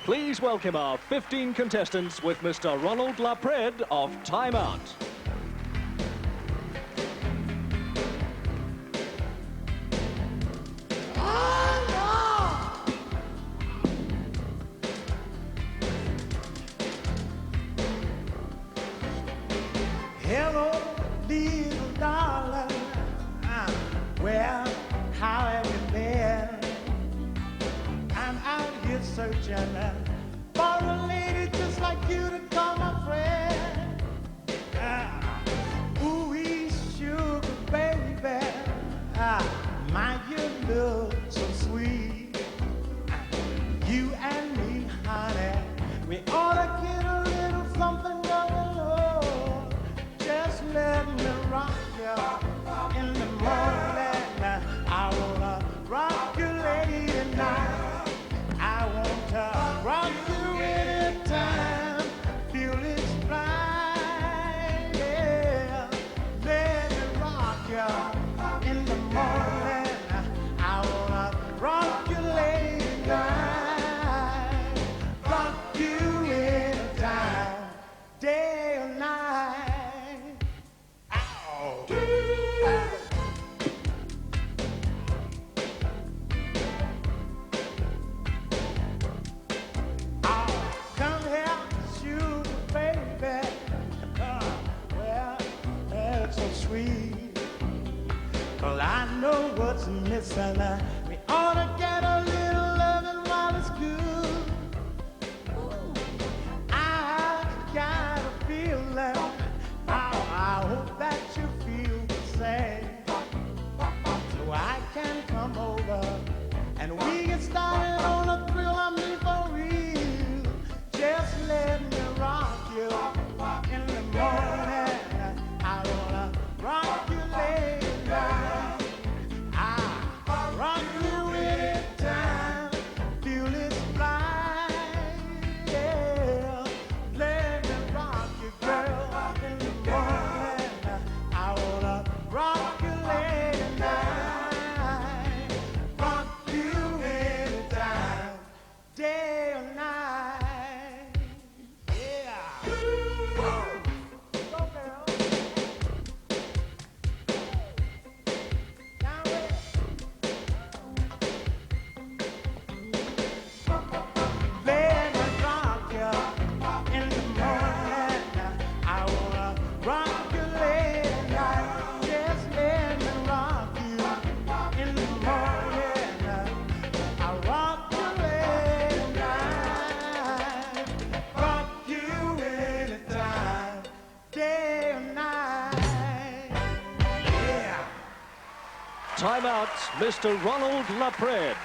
Please welcome our 15 contestants with Mr. Ronald Lapred of Time Out. Hello, little darling. Well, how have you been? I'm out here searching for a lady just like you to call my friend. Ooh, sugar baby. My, you look so sweet. You and me, honey, we ought to get a little something going on. Just let me rock you in the morning. I wanna rock you late at night. I want to rock you anytime. Feel it's fine, yeah. Let me rock you in the morning. I wanna rock you late at night. Rock you anytime, day or night. Ow. Come here, sugar baby. Well, that's so sweet. Well, I know what's missing. We ought to get a little loving while it's good. I got a feeling. I hope that you feel the same. So I can come over and we get started on a thrill. I mean for real. Just let me rock you in the morning. I wanna rock you late at night. I rock you anytime. Feel it's fine, yeah. Let me rock you, girl, in the morning. I wanna rock you late at night. Rock you anytime, day or night. Yeah. Go, girl. Down with it. Let me rock you in the morning. I wanna rock you late at night. Just let me rock you in the morning. I rock you late at night. Rock you anytime, day or night. Yeah. Time Out, Mr. Ronald Lapred.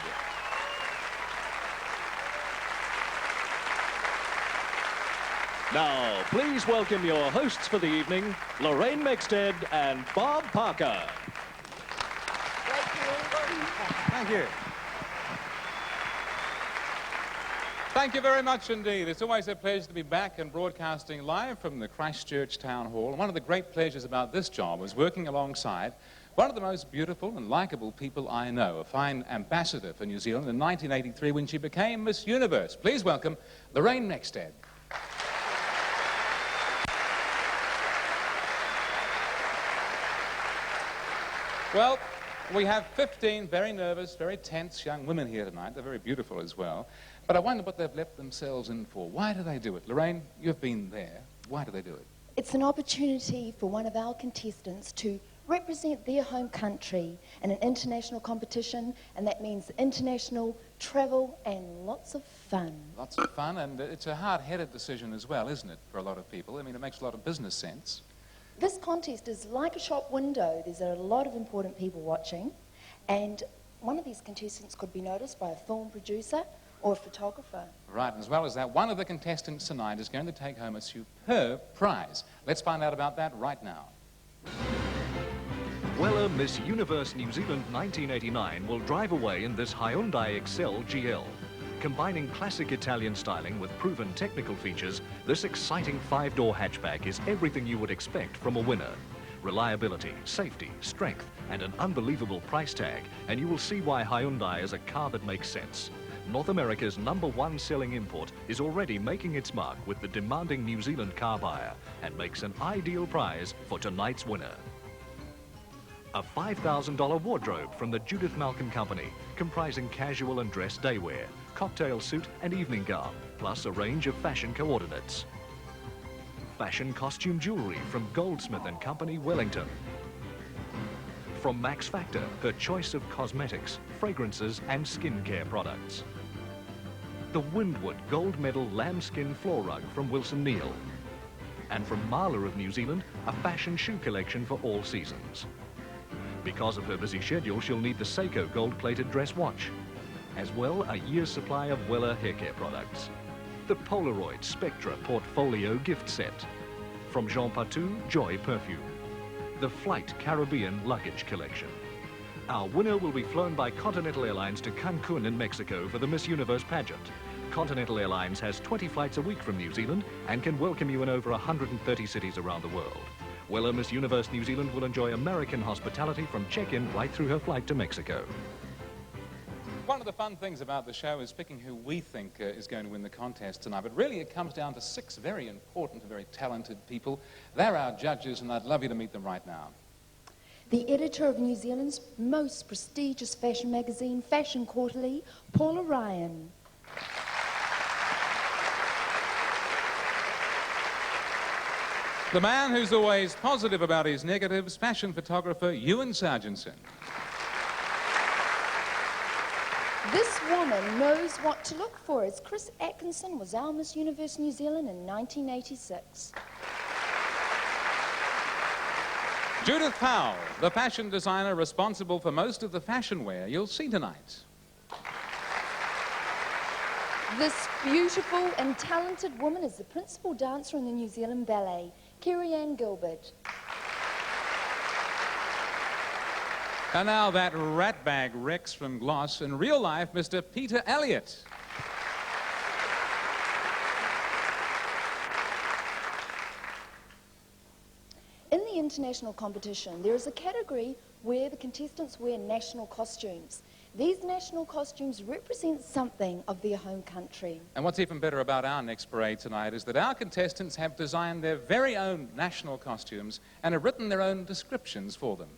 Now, please welcome your hosts for the evening, Lorraine Mexted and Bob Parker. Thank you. Thank you very much indeed. It's always a pleasure to be back and broadcasting live from the Christchurch Town Hall. And one of the great pleasures about this job is working alongside one of the most beautiful and likable people I know, a fine ambassador for New Zealand in 1983 when she became Miss Universe. Please welcome Lorraine Mexted. Well, we have 15 very nervous, very tense young women here tonight. They're very beautiful as well. But I wonder what they've let themselves in for. Why do they do it? Lorraine, you've been there. Why do they do it? It's an opportunity for one of our contestants to represent their home country in an international competition, and that means international travel and lots of fun. Lots of fun, and it's a hard-headed decision as well, isn't it, for a lot of people? I mean, it makes a lot of business sense. This contest is like a shop window. There's a lot of important people watching, and one of these contestants could be noticed by a film producer or a photographer. Right, and as well as that, one of the contestants tonight is going to take home a superb prize. Let's find out about that right now. Weller Miss Universe New Zealand 1989 will drive away in this Hyundai Excel GL. Combining classic Italian styling with proven technical features, this exciting 5-door hatchback is everything you would expect from a winner. Reliability, safety, strength, and an unbelievable price tag, and you will see why Hyundai is a car that makes sense. North America's #1 selling import, is already making its mark with the demanding New Zealand car buyer and makes an ideal prize for tonight's winner. A $5,000 wardrobe from the Judith Malkin Company, comprising casual and dress daywear, cocktail suit and evening gown, plus a range of fashion coordinates. Fashion costume jewellery from Goldsmith & Company, Wellington. From Max Factor, her choice of cosmetics, fragrances and skincare products. The Windward Gold Medal lambskin floor rug from Wilson Neal. And from Marla of New Zealand, a fashion shoe collection for all seasons. Because of her busy schedule, she'll need the Seiko gold-plated dress watch, as well a year's supply of Weller haircare products. The Polaroid Spectra Portfolio gift set. From Jean Patou, Joy Perfume. The Flight Caribbean luggage collection. Our winner will be flown by Continental Airlines to Cancun in Mexico for the Miss Universe pageant. Continental Airlines has 20 flights a week from New Zealand and can welcome you in over 130 cities around the world. Weller Miss Universe New Zealand will enjoy American hospitality from check-in right through her flight to Mexico. One of the fun things about the show is picking who we think is going to win the contest tonight. But really, it comes down to 6 very important and very talented people. They're our judges, and I'd love you to meet them right now. The editor of New Zealand's most prestigious fashion magazine, Fashion Quarterly, Paula Ryan. The man who's always positive about his negatives, fashion photographer Ewan Sargenson. This woman knows what to look for, as Chris Atkinson was our Miss Universe New Zealand in 1986. Judith Powell, the fashion designer responsible for most of the fashion wear you'll see tonight. This beautiful and talented woman is the principal dancer in the New Zealand Ballet, Kerry-Ann Gilbert. And now that ratbag Rex from Gloss, in real life, Mr. Peter Elliott. In the international competition, there is a category where the contestants wear national costumes. These national costumes represent something of their home country. And what's even better about our next parade tonight is that our contestants have designed their very own national costumes and have written their own descriptions for them.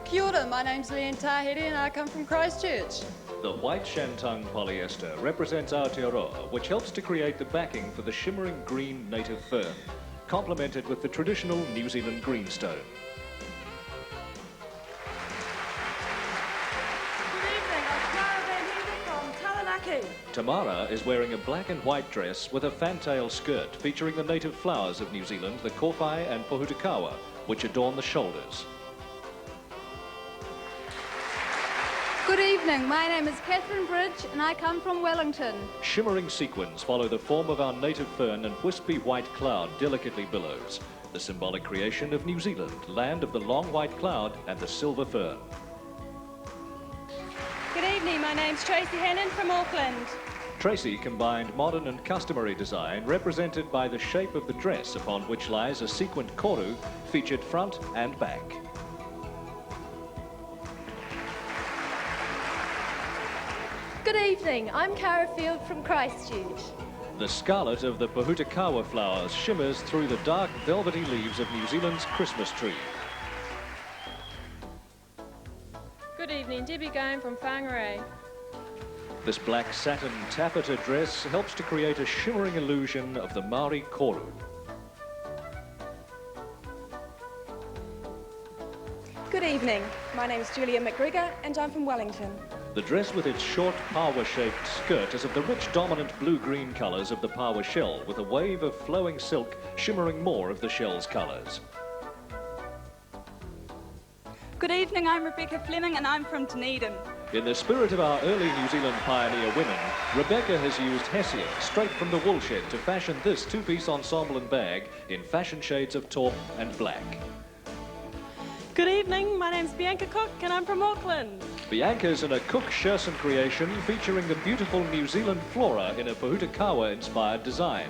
Kia ora, my name's Leanne Tahiri and I come from Christchurch. The white shantung polyester represents Aotearoa, which helps to create the backing for the shimmering green native fern, complemented with the traditional New Zealand greenstone. Good evening, I'm Tara Van Heaven from Taranaki. Tamara is wearing a black and white dress with a fantail skirt featuring the native flowers of New Zealand, the kowhai and pohutakawa, which adorn the shoulders. Good evening, my name is Catherine Bridge and I come from Wellington. Shimmering sequins follow the form of our native fern, and wispy white cloud delicately billows, the symbolic creation of New Zealand, land of the long white cloud and the silver fern. Good evening, my name's Tracy Hannon from Auckland. Tracy combined modern and customary design, represented by the shape of the dress upon which lies a sequined koru featured front and back. Good evening, I'm Cara Field from Christchurch. The scarlet of the pohutakawa flowers shimmers through the dark velvety leaves of New Zealand's Christmas tree. Good evening, Debbie Game from Whangarei. This black satin taffeta dress helps to create a shimmering illusion of the Maori koru. Good evening, my name is Julia McGregor and I'm from Wellington. The dress with its short pawa-shaped skirt is of the rich dominant blue-green colours of the pawa shell, with a wave of flowing silk shimmering more of the shell's colours. Good evening, I'm Rebecca Fleming and I'm from Dunedin. In the spirit of our early New Zealand pioneer women, Rebecca has used hessian straight from the woolshed to fashion this two-piece ensemble and bag in fashion shades of taupe and black. Good evening, my name's Bianca Cook and I'm from Auckland. Bianca's in a Cook Sherson creation featuring the beautiful New Zealand flora in a pohutakawa-inspired design.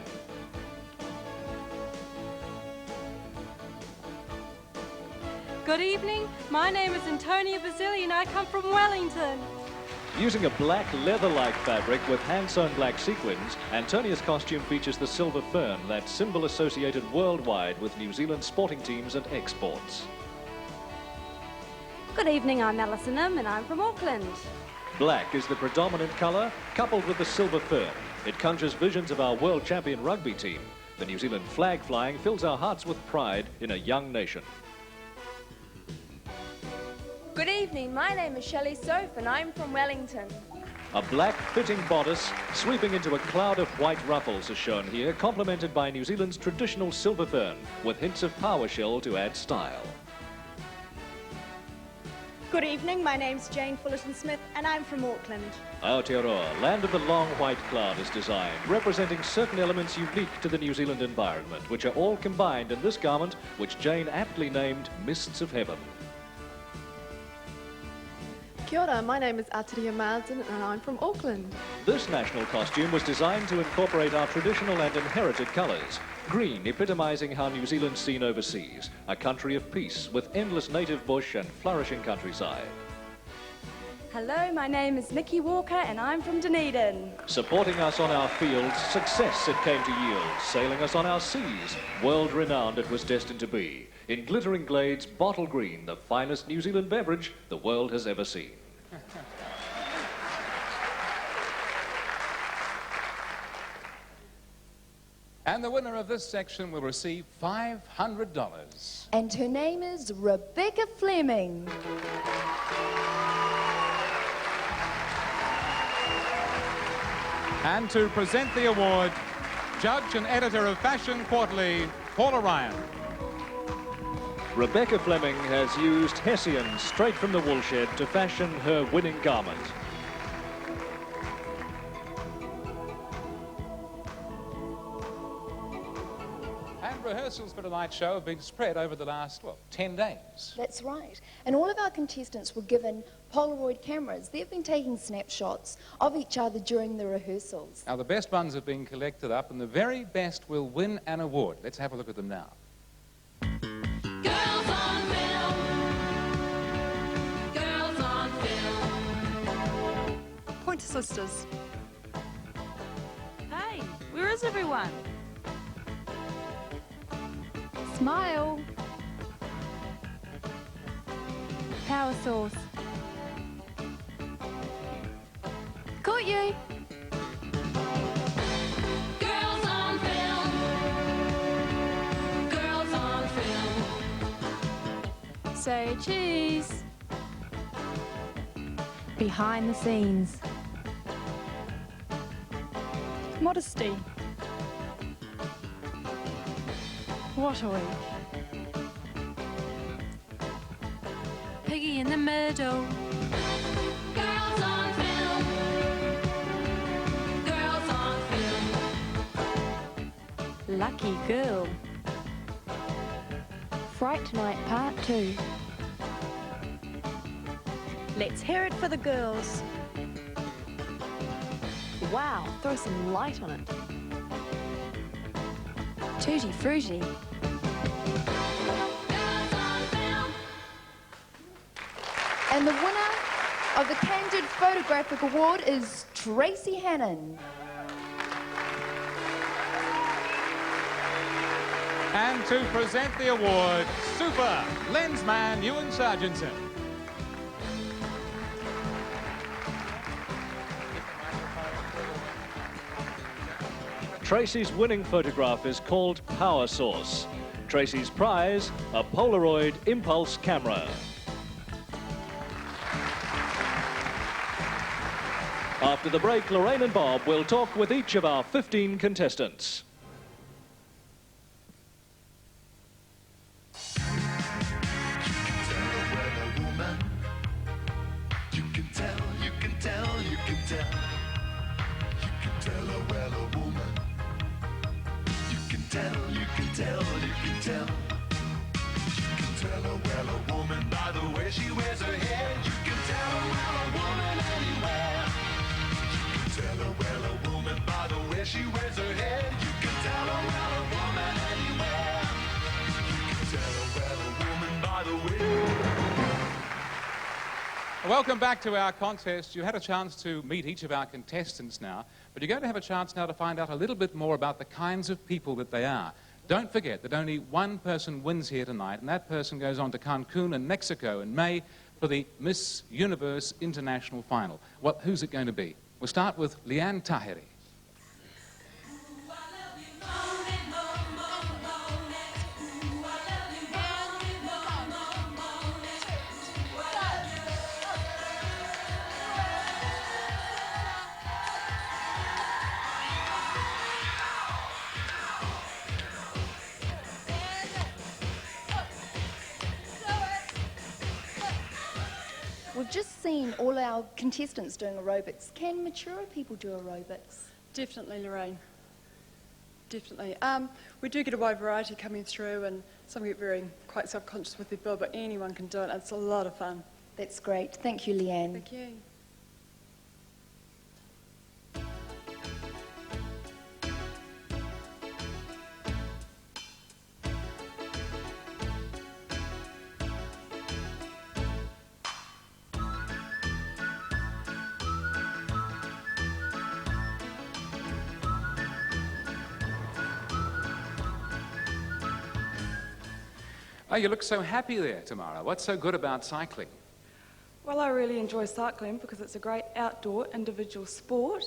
Good evening. My name is Antonia Basili and I come from Wellington. Using a black leather-like fabric with hand-sewn black sequins, Antonia's costume features the silver fern, that symbol associated worldwide with New Zealand sporting teams and exports. Good evening, I'm Alison Im and I'm from Auckland. Black is the predominant colour, coupled with the silver fern. It conjures visions of our world champion rugby team. The New Zealand flag flying fills our hearts with pride in a young nation. Good evening, my name is Shelley Soph and I'm from Wellington. A black fitting bodice sweeping into a cloud of white ruffles is shown here, complemented by New Zealand's traditional silver fern, with hints of PowerShell to add style. Good evening. My name's Jane Fullerton Smith and I'm from Auckland. Aotearoa, land of the long white cloud, is designed, representing certain elements unique to the New Zealand environment, which are all combined in this garment, which Jane aptly named Mists of Heaven. Kia ora, my name is Atiria Marsden and I'm from Auckland. This national costume was designed to incorporate our traditional and inherited colours. Green, epitomising how New Zealand's seen overseas, a country of peace with endless native bush and flourishing countryside. Hello, my name is Nikki Walker and I'm from Dunedin. Supporting us on our fields, success it came to yield. Sailing us on our seas, world-renowned it was destined to be. In glittering glades, bottle green, the finest New Zealand beverage the world has ever seen. And the winner of this section will receive $500. And her name is Rebecca Fleming. And to present the award, judge and editor of Fashion Quarterly, Paula Ryan. Rebecca Fleming has used Hessian straight from the woolshed to fashion her winning garment. And rehearsals for tonight's show have been spread over the last, 10 days. That's right. And all of our contestants were given Polaroid cameras. They've been taking snapshots of each other during the rehearsals. Now, the best ones have been collected up, and the very best will win an award. Let's have a look at them now. Girls on film. Girls on film. Pointer Sisters. Hey, where is everyone? Smile. Power Source. Caught you. Girls on film. Girls on film. Say cheese. Behind the scenes. Modesty. What a week. Piggy in the middle. Girls on film. Girls on film. Lucky girl. Fright Night Part 2. Let's hear it for the girls. Wow, throw some light on it. Tutti Frutti. Girls on film. And the winner of the Candid Photographic Award is Tracy Hannon. And to present the award, Super Lensman Ewan Sargentson. Tracy's winning photograph is called Power Source. Tracy's prize, a Polaroid Impulse camera. After the break, Lorraine and Bob will talk with each of our 15 contestants. She wears her hair, you can tell her well a woman anywhere. You can tell her well a woman by the way. Welcome back to our contest. You had a chance to meet each of our contestants now, but you're going to have a chance now to find out a little bit more about the kinds of people that they are. Don't forget that only one person wins here tonight, and that person goes on to Cancun in Mexico in May for the Miss Universe International Final. Well, who's it going to be? We'll start with Leanne Tahiri. We've just seen all our contestants doing aerobics. Can mature people do aerobics? Definitely, Lorraine. Definitely. We do get a wide variety coming through, and some get quite self-conscious with their build, but anyone can do it. It's a lot of fun. That's great. Thank you, Leanne. Thank you. Oh, you look so happy there, Tamara. What's so good about cycling? Well, I really enjoy cycling because it's a great outdoor individual sport,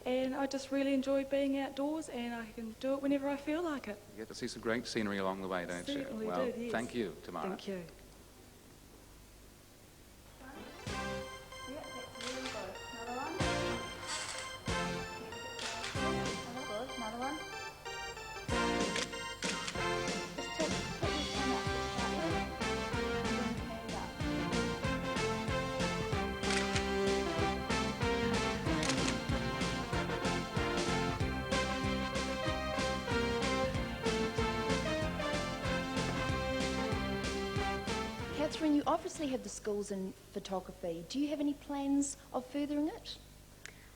and I just really enjoy being outdoors, and I can do it whenever I feel like it. You get to see some great scenery along the way, don't you? Certainly Well, do, yes. thank you, Tamara. Thank you. Catherine, you obviously have the skills in photography. Do you have any plans of furthering it?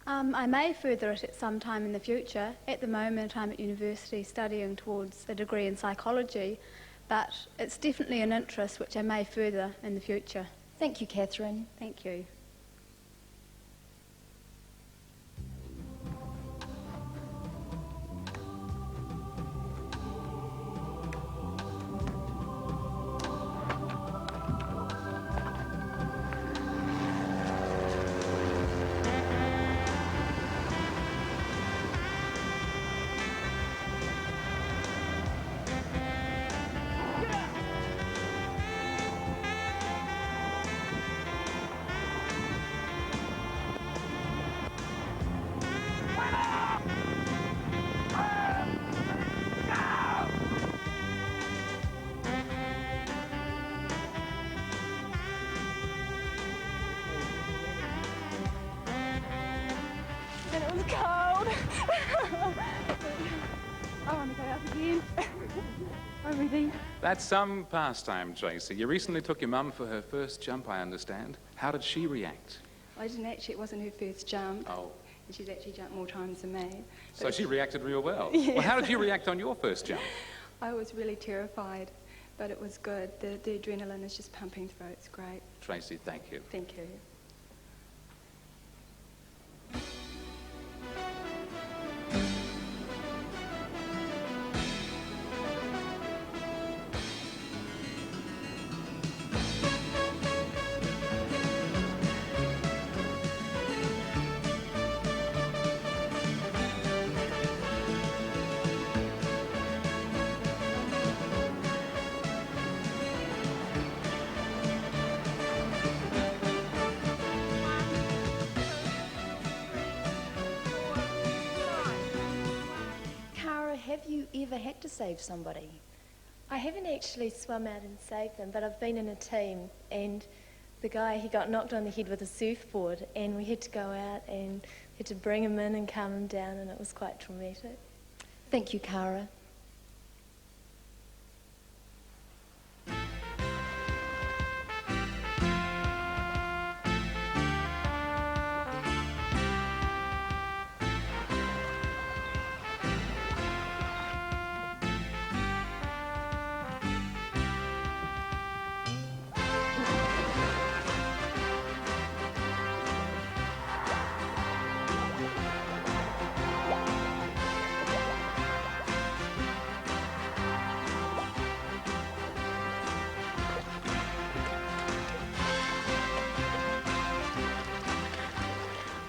I may further it at some time in the future. At the moment, I'm at university studying towards a degree in psychology, but it's definitely an interest which I may further in the future. Thank you, Catherine. Thank you. And it was cold. I want to go up again. Everything. That's some pastime, Tracy. You recently took your mum for her first jump, I understand. How did she react? I didn't actually, it wasn't her first jump. Oh. And she's actually jumped more times than me. So she reacted real well. Yes. Well, how did you react on your first jump? I was really terrified, but it was good. The adrenaline is just pumping through. It's great. Tracy, thank you. Thank you. Have you ever had to save somebody? I haven't actually swum out and saved them, but I've been in a team, and the guy, he got knocked on the head with a surfboard, and we had to go out and had to bring him in and calm him down, and it was quite traumatic. Thank you, Cara.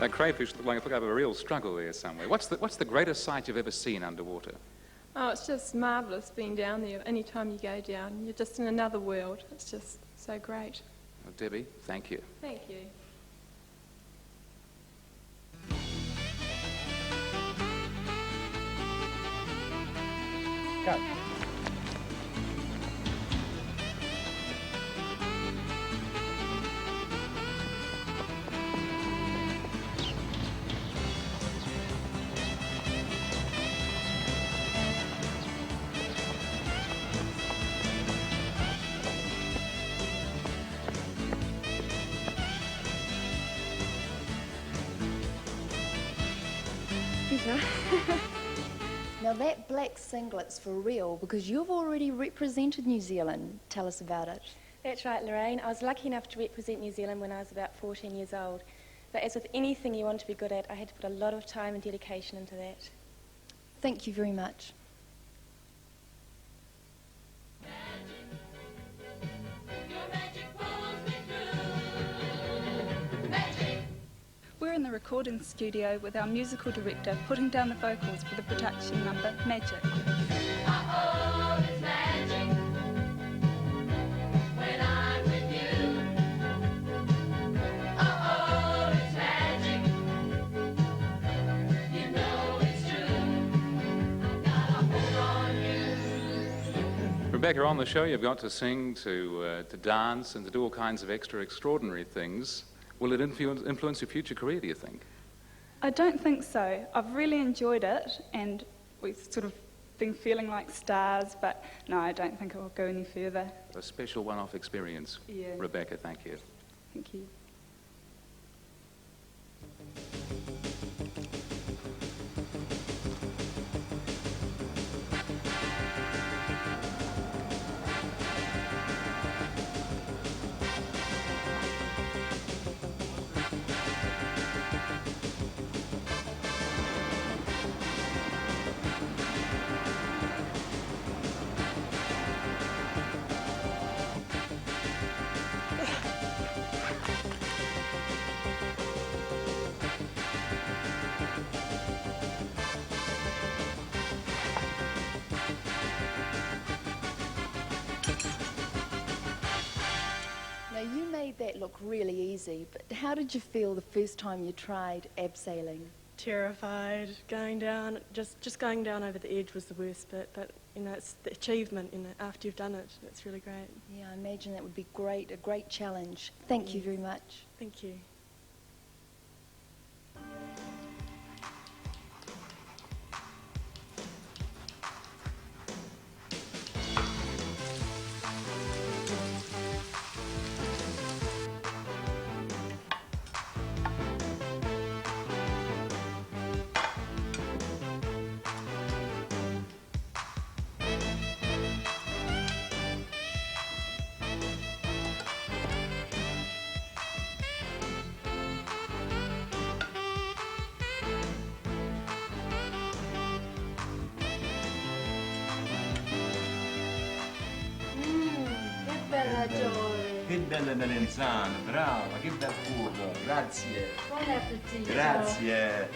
That crayfish looked like a real struggle there somewhere. What's the greatest sight you've ever seen underwater? Oh, it's just marvellous being down there. Anytime you go down, you're just in another world. It's just so great. Well, Debbie, thank you. Thank you. Go. Now that black singlet's for real because you've already represented New Zealand. Tell us about it. That's right, Lorraine. I was lucky enough to represent New Zealand when I was about 14 years old. But as with anything you want to be good at, I had to put a lot of time and dedication into that. Thank you very much. We're in the recording studio with our musical director putting down the vocals for the production number Magic. Uh-oh, it's magic when I'm with you. Uh-oh, it's magic. You know it's true. I got a hold on you. Rebecca, on the show you've got to sing, to dance, and to do all kinds of extraordinary things. Will it influence your future career, do you think? I don't think so. I've really enjoyed it and we've sort of been feeling like stars, but no, I don't think it will go any further. A special one-off experience. Yeah. Rebecca, thank you. Thank you. Now you made that look really easy, but how did you feel the first time you tried abseiling? Terrified, going down, just going down over the edge was the worst bit, but you know, it's the achievement, you know, after you've done it, it's really great. Yeah, I imagine that would be great, a great challenge. Thank you very much. Thank you. Che bella melenzana, brava, che bel burro, grazie. Buon appetito. Grazie.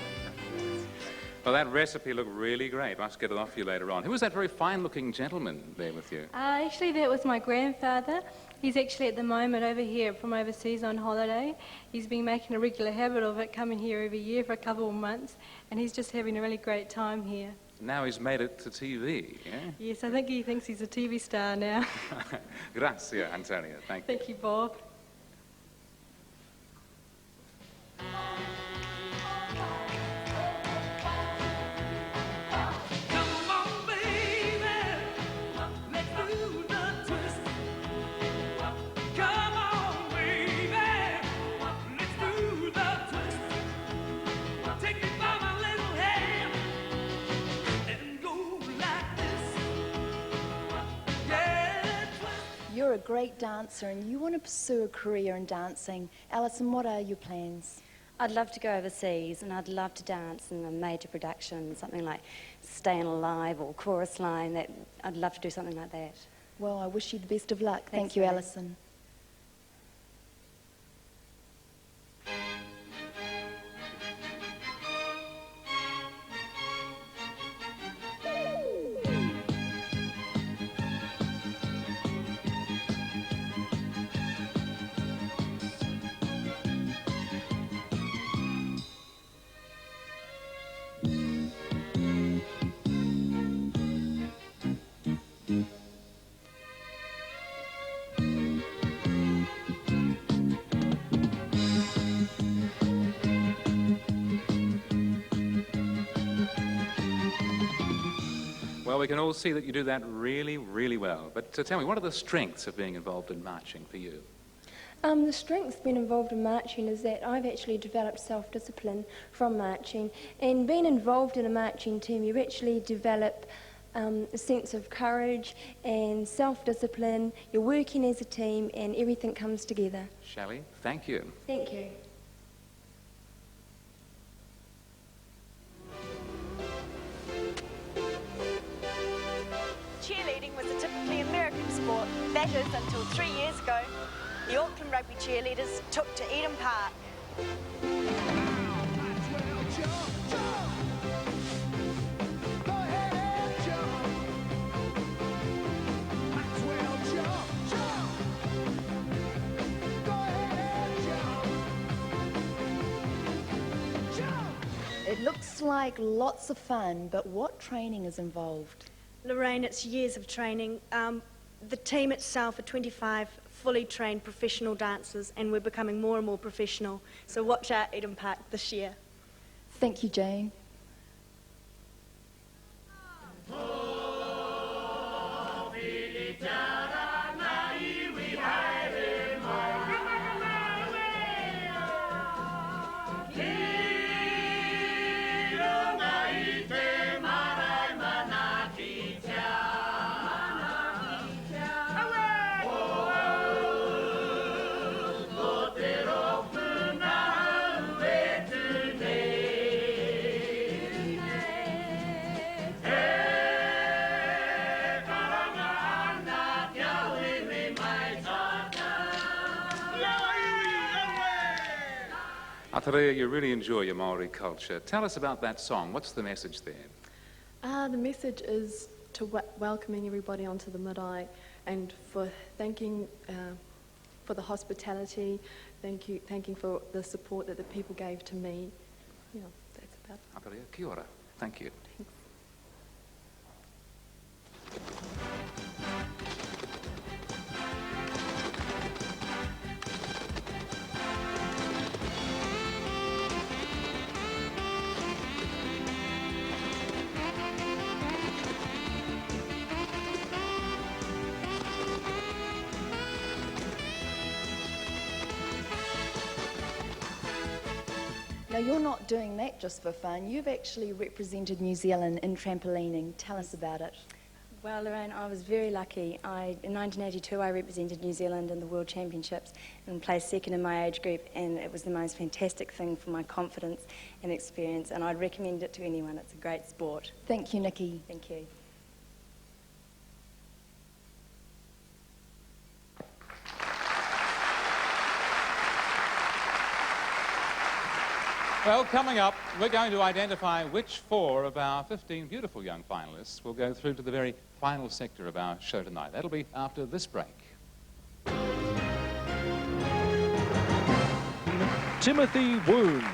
Well, that recipe looked really great. Must get it off you later on. Who was that very fine-looking gentleman there with you? Actually, that was my grandfather. He's actually at the moment over here from overseas on holiday. He's been making a regular habit of it, coming here every year for a couple of months, and he's just having a really great time here. Now he's made it to TV, yeah? Yes, I think he thinks he's a TV star now. Grazie, Antonio. Thank you. Thank you, Bob. You're a great dancer and you want to pursue a career in dancing. Alison, what are your plans? I'd love to go overseas and I'd love to dance in a major production, something like Staying Alive or Chorus Line. I'd love to do something like that. Well, I wish you the best of luck. Thank Thanks, you, Ray. Alison. Well, we can all see that you do that really, really well. But tell me, what are the strengths of being involved in marching for you? The strength being involved in marching is that I've actually developed self-discipline from marching, and being involved in a marching team, you actually develop a sense of courage and self-discipline. You're working as a team and everything comes together. Shelley, thank you. Thank you. Cheerleading was a typically American sport, that is until 3 years ago. The Auckland Rugby cheerleaders took to Eden Park. It looks like lots of fun, but what training is involved? Lorraine, it's years of training. The team itself are 25 fully trained professional dancers, and we're becoming more and more professional. So watch out Eden Park this year. Thank you, Jane. Ataria, you really enjoy your Maori culture. Tell us about that song. What's the message there? The message is to welcoming everybody onto the marae and for thanking for the hospitality, thanking for the support that the people gave to me. Yeah, that's about it. Ataria, kia ora. Thank you. Thanks. Now, you're not doing that just for fun. You've actually represented New Zealand in trampolining. Tell us about it. Well, Lorraine, I was very lucky. In 1982, I represented New Zealand in the World Championships and placed second in my age group, and it was the most fantastic thing for my confidence and experience, and I'd recommend it to anyone. It's a great sport. Thank you, Nikki. Thank you. Well, coming up, we're going to identify which 4 of our 15 beautiful young finalists will go through to the very final sector of our show tonight. That'll be after this break. Timothy Woon.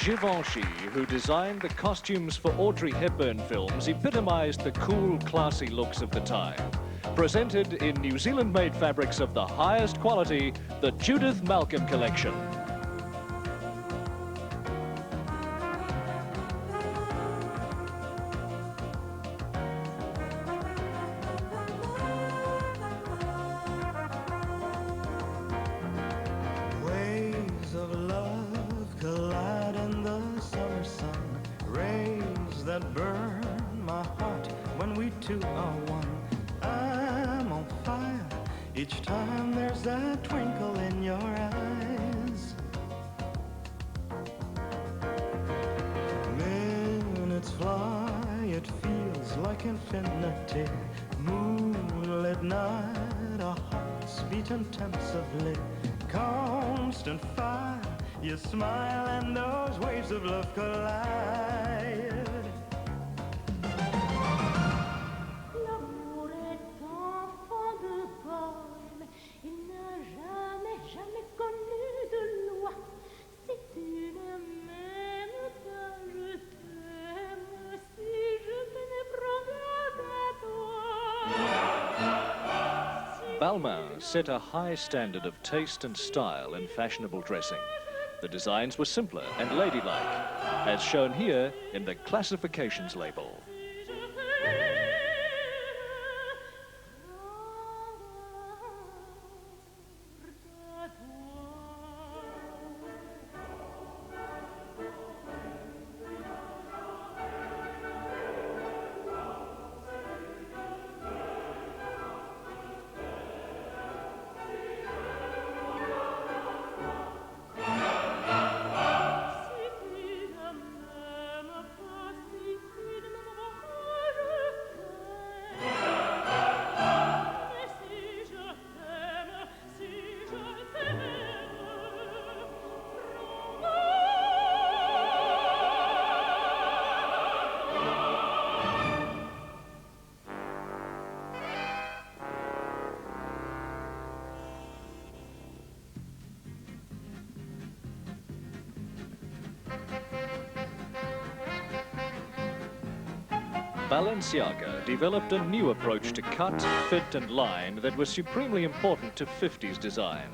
Givenchy, who designed the costumes for Audrey Hepburn films, epitomised the cool, classy looks of the time. Presented in New Zealand-made fabrics of the highest quality, the Judith Malcolm Collection. Waves of love collide in the summer sun, rays that burn my heart when we two are one. I'm on fire each time there's that twinkle in your eyes. Minutes fly, it feels like infinity. Moonlit night, our hearts beat intensively. Constant fire, you smile and those waves of love collide. L'amour est enfant de poème, il n'a jamais, jamais connu de loi. Si tu ne m'aimes pas, je t'aime, si je me promets à toi. Balmain set a high standard of taste and style in fashionable dressing. The designs were simpler and ladylike, as shown here in the classifications label. Balenciaga developed a new approach to cut, fit and line that was supremely important to 50s design,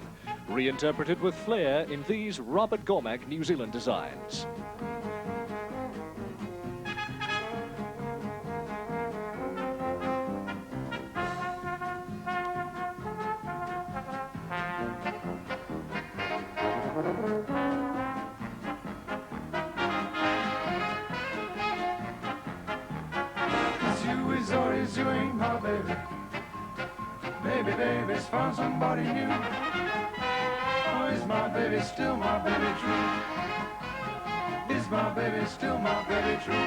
reinterpreted with flair in these Robert Gormack New Zealand designs. Or is you ain't my baby. Baby, baby's found somebody new. Oh, is my baby still my baby true? Is my baby still my baby true?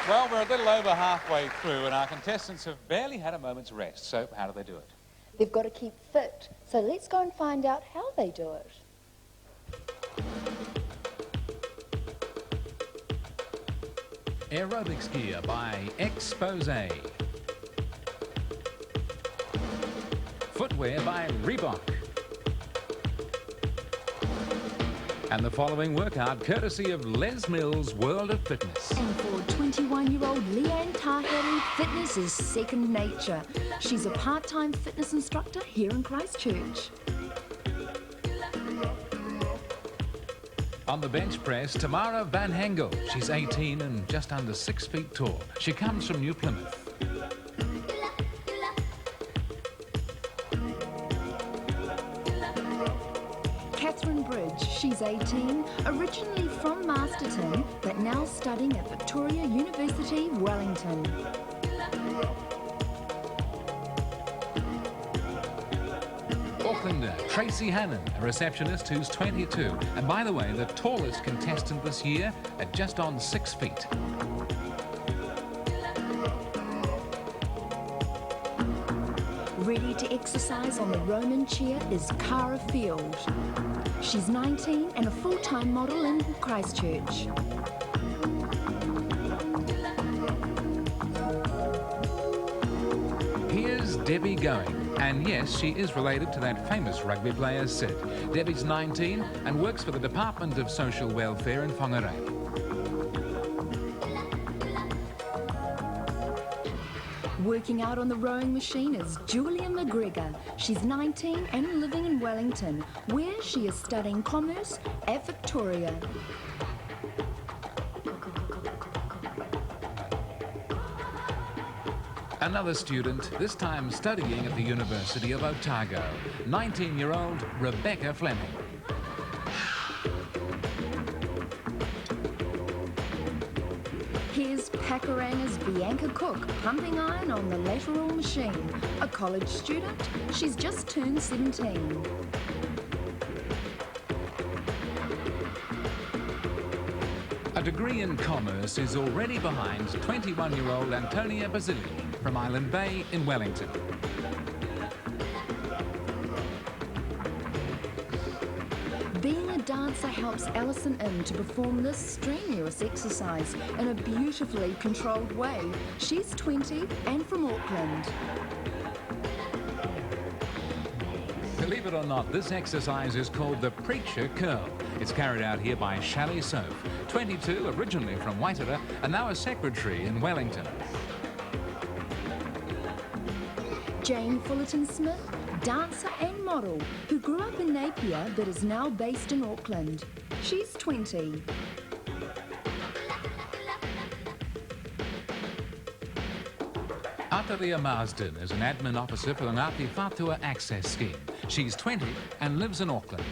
Well, we're a little over halfway through and our contestants have barely had a moment's rest. So how do they do it? They've got to keep fit. So let's go and find out how they do it. Aerobics gear by Expose. Footwear by Reebok. And the following workout courtesy of Les Mills World of Fitness. And for 21-year-old Leanne Tahiri, fitness is second nature. She's a part-time fitness instructor here in Christchurch. On the bench press, Tamara Van Hengel. She's 18 and just under 6 feet tall. She comes from New Plymouth. Catherine Bridge, she's 18, originally from Masterton, but now studying at Victoria University, Wellington. Aucklander Tracy Hannon, a receptionist who's 22. And by the way, the tallest contestant this year at just on 6 feet. Ready to exercise on the Roman chair is Cara Field. She's 19 and a full-time model in Christchurch. Here's Debbie Going. And yes, she is related to that famous rugby player Sid. Debbie's 19 and works for the Department of Social Welfare in Whangarei. Working out on the rowing machine is Julia McGregor. She's 19 and living in Wellington, where she is studying commerce at Victoria. Another student, this time studying at the University of Otago, 19-year-old Rebecca Fleming. Here's Pakaranga's Bianca Cook pumping iron on the lateral machine. A college student, she's just turned 17. A degree in commerce is already behind 21-year-old Antonia Basili from Island Bay in Wellington. Being a dancer helps Alison In to perform this strenuous exercise in a beautifully controlled way. She's 20 and from Auckland. Believe it or not, this exercise is called the Preacher Curl. It's carried out here by Shally Soph, 22, originally from Waitara, and now a secretary in Wellington. Jane Fullerton-Smith, dancer and model, who grew up in Napier but is now based in Auckland. She's 20. Ataria Marsden is an admin officer for the Ngāti Whātua Access Scheme. She's 20 and lives in Auckland.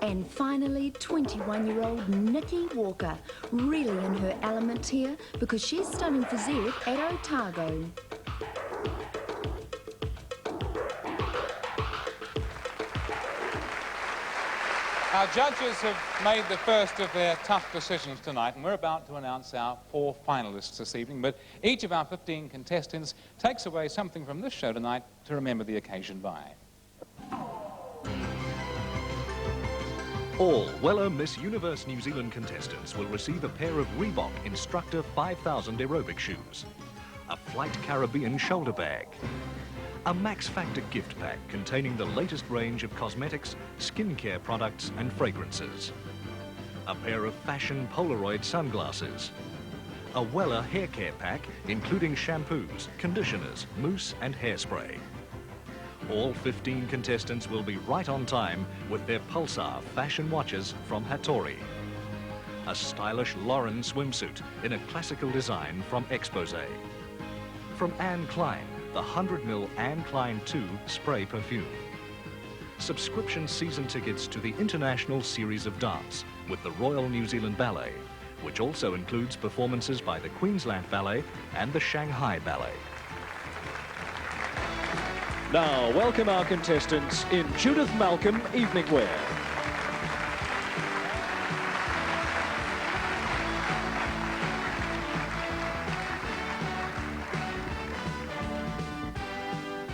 And finally, 21-year-old Nikki Walker, really in her element here because she's studying phys ed at Otago. Our judges have made the first of their tough decisions tonight, and we're about to announce our 4 finalists this evening, but each of our 15 contestants takes away something from this show tonight to remember the occasion by. All Weller Miss Universe New Zealand contestants will receive a pair of Reebok Instructor 5000 aerobic shoes, a Flight Caribbean shoulder bag, a Max Factor gift pack containing the latest range of cosmetics, skincare products and fragrances, a pair of fashion Polaroid sunglasses, a Weller hair care pack including shampoos, conditioners, mousse and hairspray. All 15 contestants will be right on time with their Pulsar fashion watches from Hattori, a stylish Lauren swimsuit in a classical design from Expose, from Anne Klein, the 100ml Anne Klein 2 spray perfume, subscription season tickets to the International Series of Dance with the Royal New Zealand Ballet, which also includes performances by the Queensland Ballet and the Shanghai Ballet. Now, welcome our contestants in Judith Malcolm evening wear.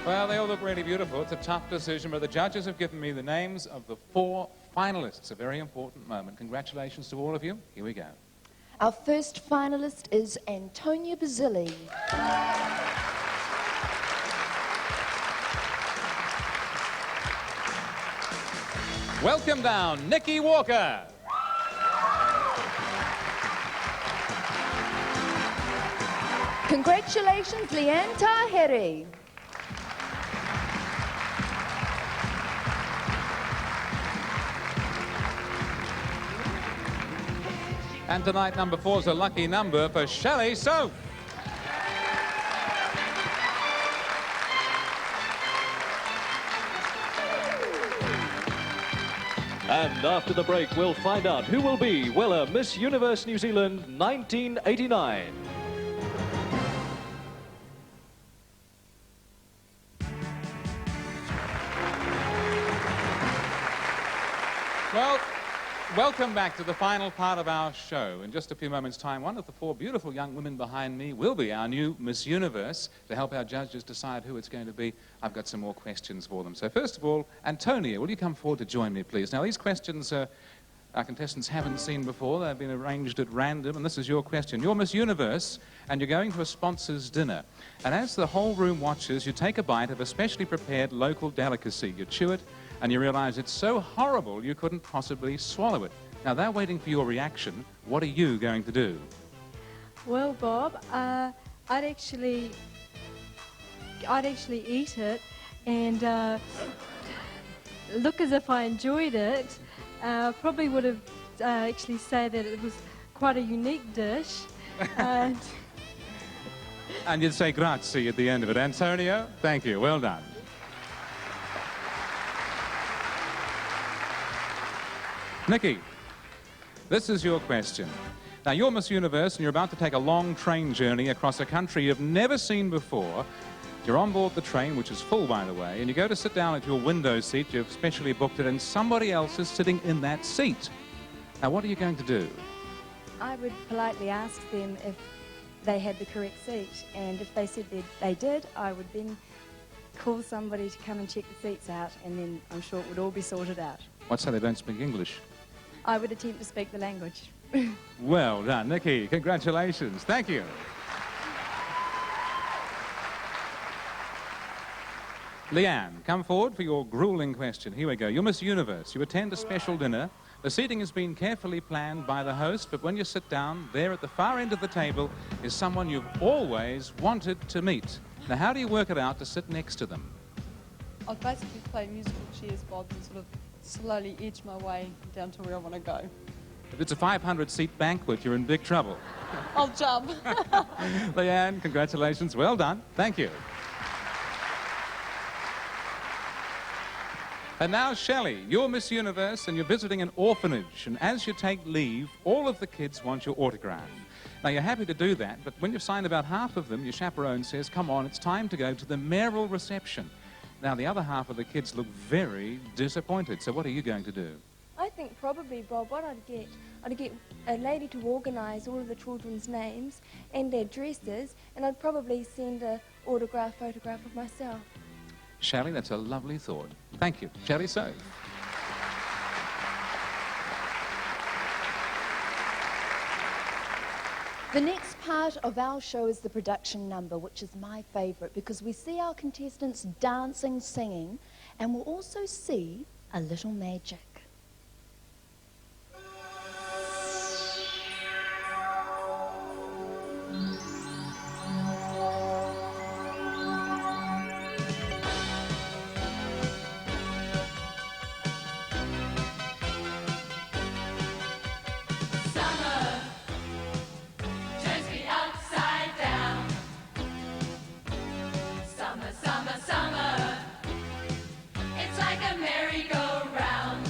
Well, they all look really beautiful. It's a tough decision, but the judges have given me the names of the 4 finalists. A very important moment. Congratulations to all of you. Here we go. Our first finalist is Antonia Basili. Welcome down, Nikki Walker. Congratulations, Leanne Taheri. And tonight, number 4 is a lucky number for Shally Soph. And after the break, we'll find out who will be Weller Miss Universe New Zealand 1989. Well, welcome back to the final part of our show. In just a few moments' time, one of the 4 beautiful young women behind me will be our new Miss Universe. To help our judges decide who it's going to be, I've got some more questions for them. So first of all, Antonia, will you come forward to join me, please? Now, these questions are our contestants haven't seen before. They've been arranged at random, and this is your question. You're Miss Universe, and you're going to a sponsor's dinner. And as the whole room watches, you take a bite of a specially prepared local delicacy. You chew it, and you realise it's so horrible you couldn't possibly swallow it. Now, they're waiting for your reaction. What are you going to do? Well, Bob, I'd actually eat it and look as if I enjoyed it. Probably would have actually say that it was quite a unique dish. And you'd say grazie at the end of it. Antonio, thank you. Well done. Nikki, this is your question. Now, you're Miss Universe, and you're about to take a long train journey across a country you've never seen before. You're on board the train, which is full, by the way, and you go to sit down at your window seat. You've specially booked it, and somebody else is sitting in that seat. Now, what are you going to do? I would politely ask them if they had the correct seat, and if they said they did, I would then call somebody to come and check the seats out, and then I'm sure it would all be sorted out. What's that, they don't speak English? I would attempt to speak the language. Well done, Nikki. Congratulations. Thank you. Leanne, come forward for your grueling question. Here we go. You're Miss Universe. You attend a special dinner. The seating has been carefully planned by the host, but when you sit down, there at the far end of the table is someone you've always wanted to meet. Now, how do you work it out to sit next to them? I basically play musical chairs, Bob, and sort of slowly edge my way down to where I want to go. If it's a 500-seat banquet, you're in big trouble. I'll jump. Leanne, congratulations. Well done. Thank you. And now, Shelley, you're Miss Universe and you're visiting an orphanage. And as you take leave, all of the kids want your autograph. Now, you're happy to do that, but when you've signed about half of them, your chaperone says, come on, it's time to go to the mayoral reception. Now, the other half of the kids look very disappointed. So what are you going to do? I think probably, Bob, what I'd get a lady to organise all of the children's names and their dresses, and I'd probably send an autograph photograph of myself. Shelley, that's a lovely thought. Thank you. Shelley Soph. The next part of our show is the production number, which is my favourite because we see our contestants dancing, singing, and we'll also see a little magic. Summer, it's like a merry-go-round.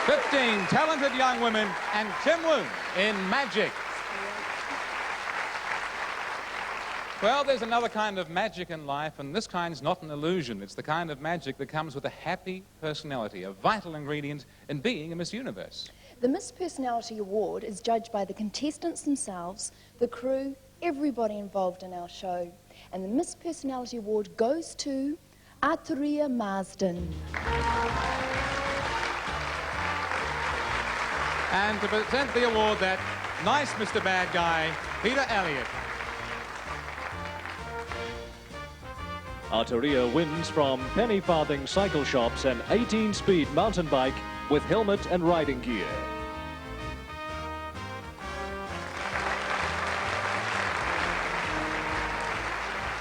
15 talented young women and Tim Woon in Magic. Well, there's another kind of magic in life, and this kind's not an illusion. It's the kind of magic that comes with a happy personality, a vital ingredient in being a Miss Universe. The Miss Personality Award is judged by the contestants themselves, the crew, everybody involved in our show. And the Miss Personality Award goes to Arturia Marsden. And to present the award, that nice Mr. Bad Guy, Peter Elliott. Arturia wins from penny farthing cycle shops and 18-speed mountain bike with helmet and riding gear.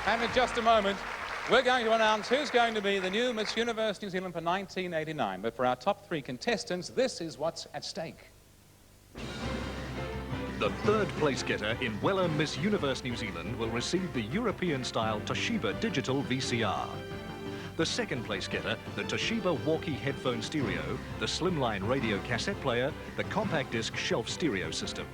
And in just a moment, we're going to announce who's going to be the new Miss Universe New Zealand for 1989. But for our top 3 contestants, this is what's at stake. The third place getter in Weller Miss Universe New Zealand will receive the European-style Toshiba digital VCR. The second place getter, the Toshiba Walkie headphone stereo, the slimline radio cassette player, the compact disc shelf stereo system.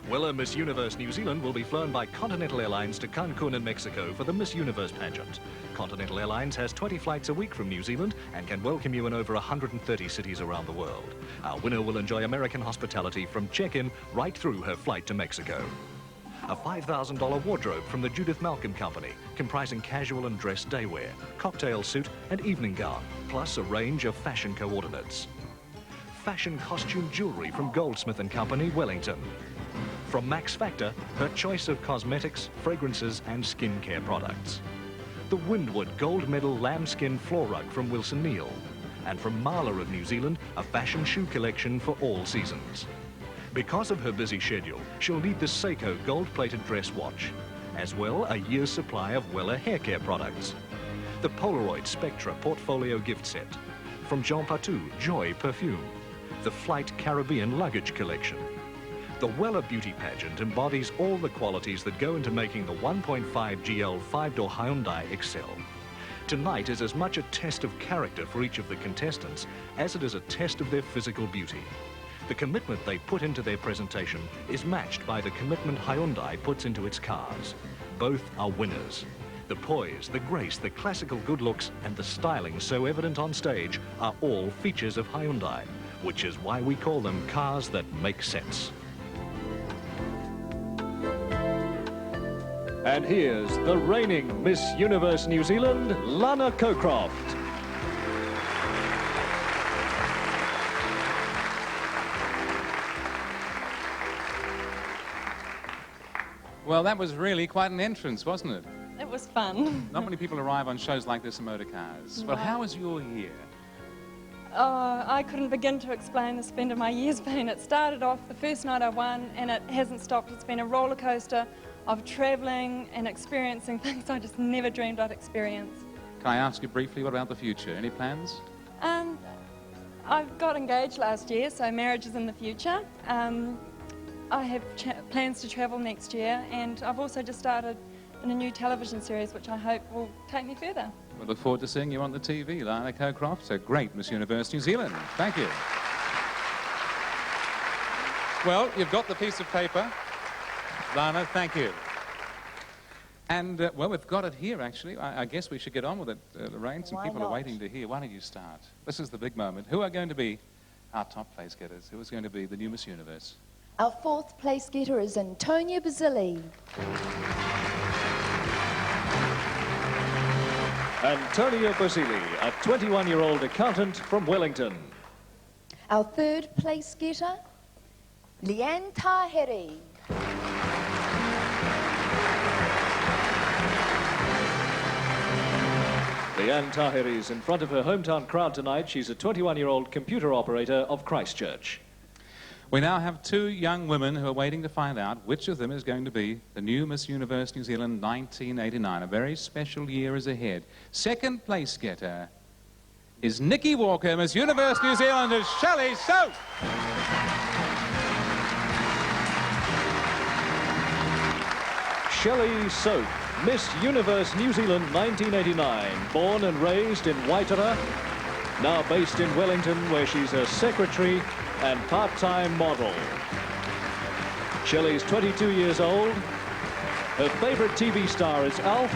Weller Miss Universe New Zealand will be flown by Continental Airlines to Cancun in Mexico for the Miss Universe pageant. Continental Airlines has 20 flights a week from New Zealand and can welcome you in over 130 cities around the world. Our winner will enjoy American hospitality from check-in right through her flight to Mexico. A $5,000 wardrobe from the Judith Malcolm Company, comprising casual and dress daywear, cocktail suit and evening gown, plus a range of fashion coordinates. Fashion costume jewellery from Goldsmith & Company, Wellington. From Max Factor, her choice of cosmetics, fragrances and skincare products. The Windward Gold Medal lambskin floor rug from Wilson Neal. And from Marla of New Zealand, a fashion shoe collection for all seasons. Because of her busy schedule, she'll need the Seiko gold-plated dress watch, as well a year's supply of Weller hair care products. The Polaroid Spectra portfolio gift set. From Jean Patou Joy perfume. The Flight Caribbean luggage collection. The Weller Beauty Pageant embodies all the qualities that go into making the 1.5 GL 5-door Hyundai excel. Tonight is as much a test of character for each of the contestants as it is a test of their physical beauty. The commitment they put into their presentation is matched by the commitment Hyundai puts into its cars. Both are winners. The poise, the grace, the classical good looks and the styling so evident on stage are all features of Hyundai, which is why we call them cars that make sense. And here's the reigning Miss Universe New Zealand, Lana Cockcroft. Well, that was really quite an entrance, wasn't it? It was fun. Not many people arrive on shows like this in motor cars. Well, No. how was your year? Oh, I couldn't begin to explain the spend of my year's been. It started off the first night I won, and it hasn't stopped. It's been a roller coaster of travelling and experiencing things I just never dreamed I'd experience. Can I ask you briefly, what about the future? Any plans? I got engaged last year, so marriage is in the future. I have plans to travel next year, and I've also just started in a new television series which I hope will take me further. We look forward to seeing you on the TV, Lana Cockcroft. A great Miss Universe New Zealand. Thank you. Well, you've got the piece of paper. Lana, thank you. And, well, we've got it here, actually. I guess we should get on with it, Lorraine. Some Why people not? are waiting to hear. Why don't you start? This is the big moment. Who are going to be our top place getters? Who is going to be the new Miss Universe? Our fourth place getter is Antonia Basili. Antonia Basili, a 21-year-old accountant from Wellington. Our third place getter, Leanne Taheri. Leanne Taheri's in front of her hometown crowd tonight. She's a 21-year-old computer operator of Christchurch. We now have 2 young women who are waiting to find out which of them is going to be the new Miss Universe New Zealand 1989. A very special year is ahead. Second place getter is Nikki Walker. Miss Universe New Zealand is Shelley Soap. Shelley Soap, Miss Universe New Zealand 1989, born and raised in Waitara, now based in Wellington, where she's a secretary and part-time model. Shelley's 22 years old. Her favourite TV star is Alf,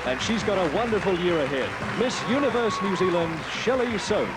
and she's got a wonderful year ahead. Miss Universe New Zealand, Shelley Soap.